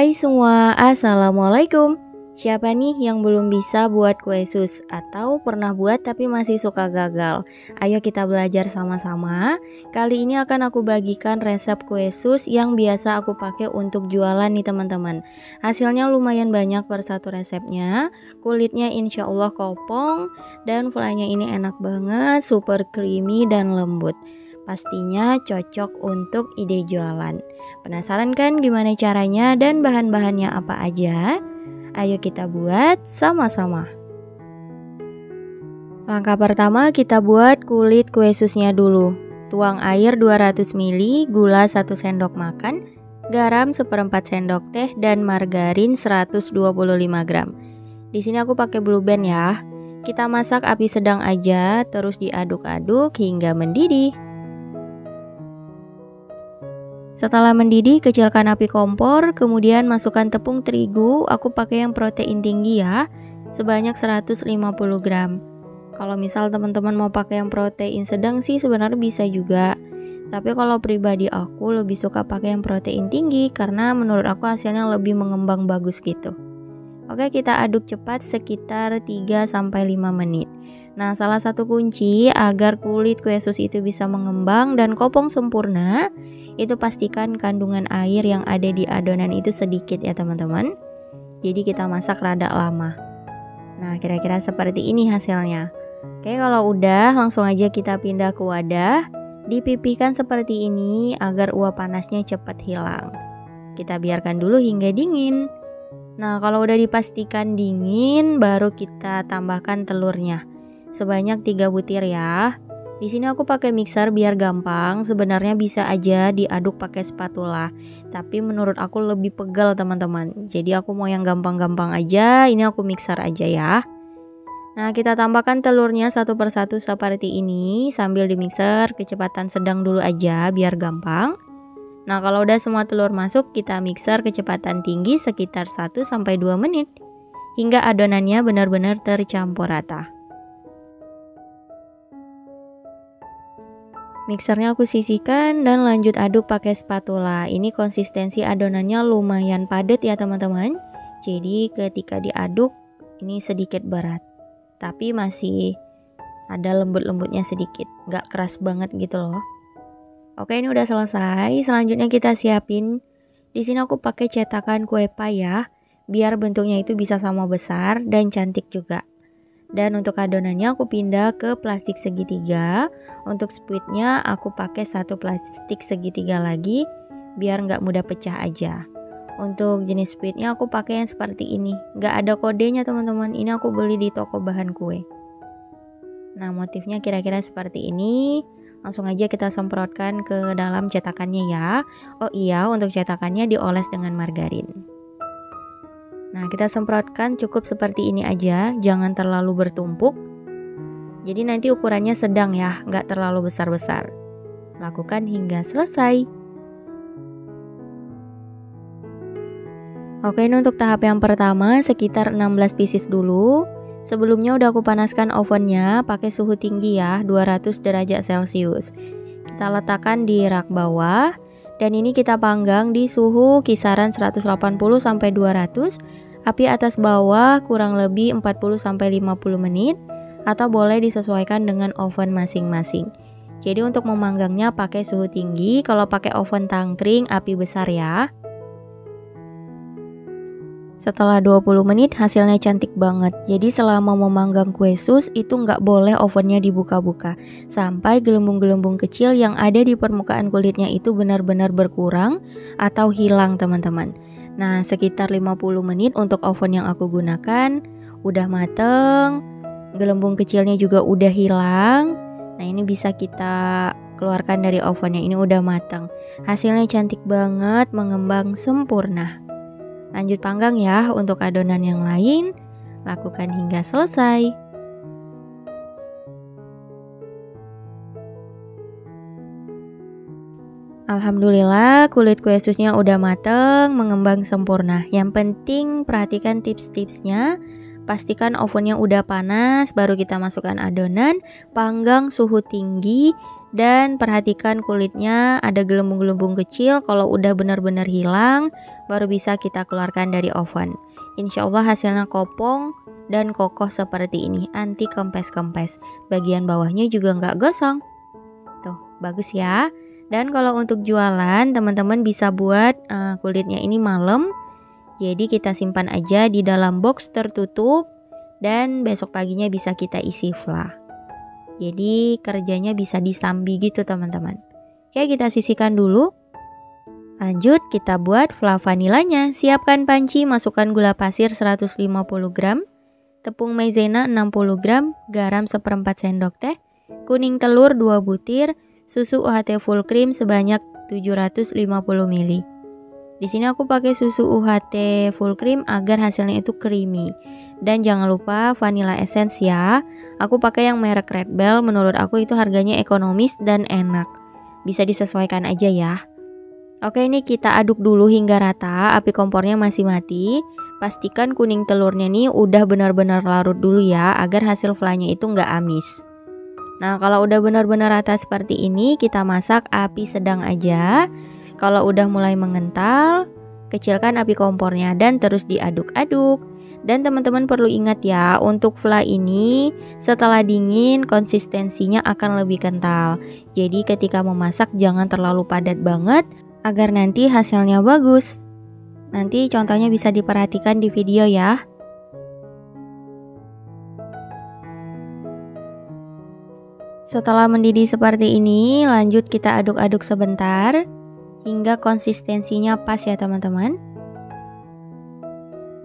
Hai semua, Assalamualaikum. Siapa nih yang belum bisa buat kue sus atau pernah buat tapi masih suka gagal? Ayo kita belajar sama-sama. Kali ini akan aku bagikan resep kue sus yang biasa aku pakai untuk jualan nih teman-teman. Hasilnya lumayan banyak per satu resepnya. Kulitnya insya Allah kopong dan flynya ini enak banget, super creamy dan lembut. Pastinya cocok untuk ide jualan. Penasaran kan gimana caranya dan bahan-bahannya apa aja? Ayo kita buat sama-sama. Langkah pertama kita buat kulit kue susnya dulu. Tuang air 200 ml, gula 1 sendok makan, garam 1/4 sendok teh dan margarin 125 gram. Di sini aku pakai Blue Band ya. Kita masak api sedang aja, terus diaduk-aduk hingga mendidih. Setelah mendidih, kecilkan api kompor, kemudian masukkan tepung terigu. Aku pakai yang protein tinggi ya, sebanyak 150 gram. Kalau misal teman-teman mau pakai yang protein sedang sih sebenarnya bisa juga. Tapi kalau pribadi aku lebih suka pakai yang protein tinggi karena menurut aku hasilnya lebih mengembang bagus gitu. Oke, kita aduk cepat sekitar 3-5 menit. Nah, salah satu kunci agar kulit kue sus itu bisa mengembang dan kopong sempurna, itu pastikan kandungan air yang ada di adonan itu sedikit ya teman-teman. Jadi kita masak rada lama. Nah, kira-kira seperti ini hasilnya. Oke, kalau udah langsung aja kita pindah ke wadah. Dipipihkan seperti ini agar uap panasnya cepat hilang. Kita biarkan dulu hingga dingin. Nah, kalau udah dipastikan dingin, baru kita tambahkan telurnya. Sebanyak 3 butir ya. Di sini aku pakai mixer biar gampang. Sebenarnya bisa aja diaduk pakai spatula, tapi menurut aku lebih pegal teman-teman. Jadi aku mau yang gampang-gampang aja. Ini aku mixer aja ya. Nah, kita tambahkan telurnya satu persatu seperti ini sambil di mixer kecepatan sedang dulu aja biar gampang. Nah, kalau udah semua telur masuk, kita mixer kecepatan tinggi sekitar 1-2 menit hingga adonannya benar-benar tercampur rata. Mixernya aku sisihkan dan lanjut aduk pakai spatula. Ini konsistensi adonannya lumayan padat ya teman-teman. Jadi ketika diaduk ini sedikit berat, tapi masih ada lembut-lembutnya sedikit, nggak keras banget gitu loh. Oke, ini udah selesai. Selanjutnya kita siapin. Di sini aku pakai cetakan kue pie ya, biar bentuknya itu bisa sama besar dan cantik juga. Dan untuk adonannya aku pindah ke plastik segitiga. Untuk spuitnya aku pakai 1 plastik segitiga lagi biar nggak mudah pecah aja. Untuk jenis spuitnya aku pakai yang seperti ini. Nggak ada kodenya teman-teman. Ini aku beli di toko bahan kue. Nah, motifnya kira-kira seperti ini. Langsung aja kita semprotkan ke dalam cetakannya ya. Oh iya, untuk cetakannya dioles dengan margarin. Nah, kita semprotkan cukup seperti ini aja, jangan terlalu bertumpuk. Jadi nanti ukurannya sedang ya, nggak terlalu besar-besar. Lakukan hingga selesai. Oke, ini untuk tahap yang pertama sekitar 16 pieces dulu. Sebelumnya udah aku panaskan ovennya pakai suhu tinggi ya, 200 derajat Celcius. Kita letakkan di rak bawah. Dan ini kita panggang di suhu kisaran 180-200, api atas bawah kurang lebih 40-50 menit, atau boleh disesuaikan dengan oven masing-masing. Jadi untuk memanggangnya pakai suhu tinggi, kalau pakai oven tangkring api besar ya. Setelah 20 menit hasilnya cantik banget. Jadi selama memanggang kue sus itu nggak boleh ovennya dibuka-buka sampai gelembung-gelembung kecil yang ada di permukaan kulitnya itu benar-benar berkurang atau hilang teman-teman. Nah, sekitar 50 menit untuk oven yang aku gunakan udah mateng, gelembung kecilnya juga udah hilang. Nah, ini bisa kita keluarkan dari ovennya, ini udah mateng. Hasilnya cantik banget, mengembang sempurna. Lanjut panggang ya untuk adonan yang lain, lakukan hingga selesai. Alhamdulillah kulit kue susnya udah mateng, mengembang sempurna. Yang penting perhatikan tips-tipsnya. Pastikan ovennya udah panas, baru kita masukkan adonan, panggang suhu tinggi Dan perhatikan kulitnya ada gelembung-gelembung kecil. Kalau udah benar-benar hilang, baru bisa kita keluarkan dari oven. Insya Allah hasilnya kopong dan kokoh seperti ini, anti kempes-kempes. Bagian bawahnya juga nggak gosong. Tuh, bagus ya. Dan kalau untuk jualan, teman-teman bisa buat kulitnya ini malam. Jadi kita simpan aja di dalam box tertutup dan besok paginya bisa kita isi fla. Jadi kerjanya bisa disambi gitu teman-teman. Oke, kita sisihkan dulu. Lanjut kita buat fla vanilanya. Siapkan panci, masukkan gula pasir 150 gram, tepung maizena 60 gram, garam 1/4 sendok teh, kuning telur 2 butir, susu UHT full cream sebanyak 750 ml. Di sini aku pakai susu UHT full cream agar hasilnya itu creamy. Dan jangan lupa vanilla essence ya. Aku pakai yang merek Red Bell, menurut aku itu harganya ekonomis dan enak. Bisa disesuaikan aja ya. Oke, ini kita aduk dulu hingga rata, api kompornya masih mati. Pastikan kuning telurnya nih udah benar-benar larut dulu ya, agar hasil flanya itu nggak amis. Nah, kalau udah benar-benar rata seperti ini, kita masak api sedang aja. Kalau udah mulai mengental, kecilkan api kompornya dan terus diaduk-aduk. Dan teman-teman perlu ingat ya, untuk fla ini setelah dingin konsistensinya akan lebih kental. Jadi ketika memasak jangan terlalu padat banget agar nanti hasilnya bagus. Nanti contohnya bisa diperhatikan di video ya. Setelah mendidih seperti ini, lanjut kita aduk-aduk sebentar hingga konsistensinya pas ya teman-teman.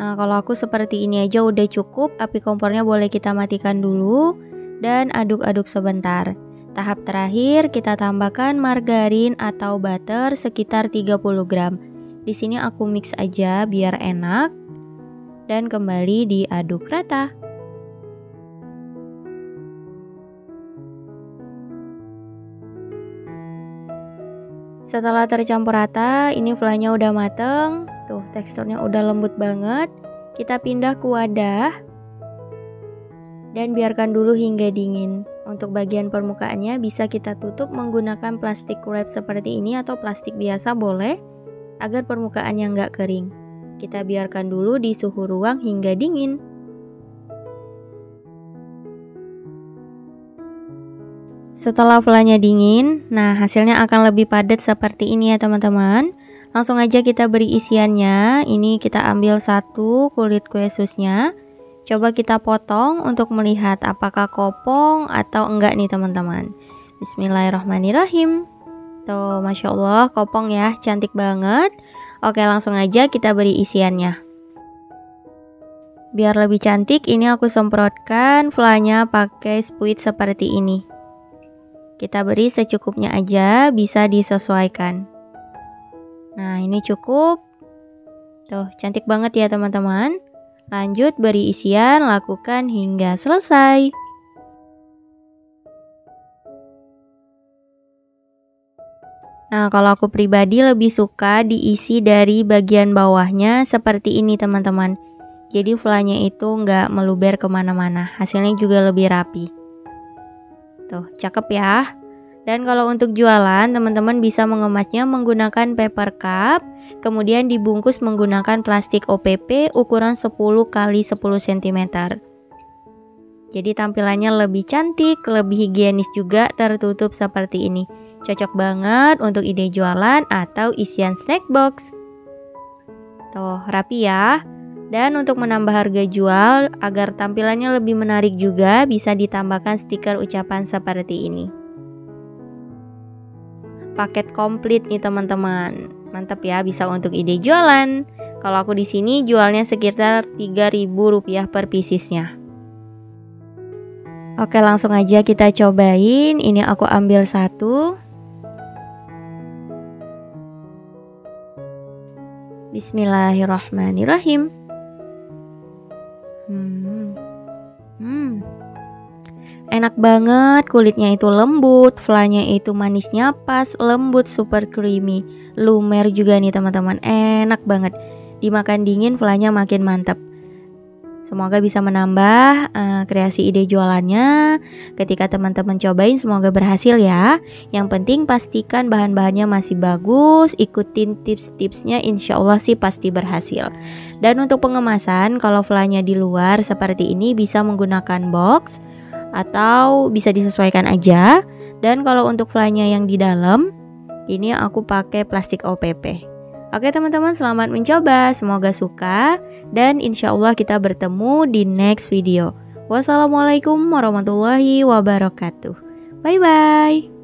Nah, kalau aku seperti ini aja udah cukup, api kompornya boleh kita matikan dulu dan aduk-aduk sebentar. Tahap terakhir kita tambahkan margarin atau butter sekitar 30 gram. Di sini aku mix aja biar enak dan kembali diaduk rata. Setelah tercampur rata, ini flanya udah mateng. Tuh, teksturnya udah lembut banget. Kita pindah ke wadah dan biarkan dulu hingga dingin. Untuk bagian permukaannya bisa kita tutup menggunakan plastik wrap seperti ini atau plastik biasa boleh, agar permukaannya nggak kering. Kita biarkan dulu di suhu ruang hingga dingin. Setelah flanya dingin, nah hasilnya akan lebih padat seperti ini ya teman-teman. Langsung aja kita beri isiannya. Ini kita ambil satu kulit kue susnya. Coba kita potong untuk melihat apakah kopong atau enggak nih teman-teman. Bismillahirrahmanirrahim. Tuh, Masya Allah kopong ya, cantik banget. Oke, langsung aja kita beri isiannya. Biar lebih cantik, ini aku semprotkan flanya pakai spuit seperti ini. Kita beri secukupnya aja, bisa disesuaikan. Nah, ini cukup. Tuh, cantik banget ya teman-teman. Lanjut beri isian, lakukan hingga selesai. Nah, kalau aku pribadi lebih suka diisi dari bagian bawahnya seperti ini teman-teman. Jadi flanya itu nggak meluber kemana-mana, hasilnya juga lebih rapi. Tuh, cakep ya. Dan kalau untuk jualan, teman-teman bisa mengemasnya menggunakan paper cup, kemudian dibungkus menggunakan plastik OPP ukuran 10 x 10 cm. Jadi tampilannya lebih cantik, lebih higienis juga, tertutup seperti ini. Cocok banget untuk ide jualan atau isian snack box. Tuh, rapi ya. Dan untuk menambah harga jual, agar tampilannya lebih menarik juga, bisa ditambahkan stiker ucapan seperti ini. Paket komplit nih teman-teman. Mantap ya, bisa untuk ide jualan. Kalau aku di sini jualnya sekitar Rp3.000 per piecesnya. Oke, langsung aja kita cobain. Ini aku ambil satu. Bismillahirrahmanirrahim. Enak banget, kulitnya itu lembut, flanya itu manisnya pas, lembut, super creamy. Lumer juga nih teman-teman, enak banget. Dimakan dingin flanya makin mantap. Semoga bisa menambah kreasi ide jualannya. Ketika teman-teman cobain semoga berhasil ya. Yang penting pastikan bahan-bahannya masih bagus, ikutin tips-tipsnya, insya Allah sih pasti berhasil. Dan untuk pengemasan, kalau flanya di luar seperti ini bisa menggunakan box atau bisa disesuaikan aja. Dan kalau untuk flanya yang di dalam, ini aku pakai plastik OPP. Oke teman-teman, selamat mencoba, semoga suka, dan insya Allah kita bertemu di next video. Wassalamualaikum warahmatullahi wabarakatuh. Bye bye.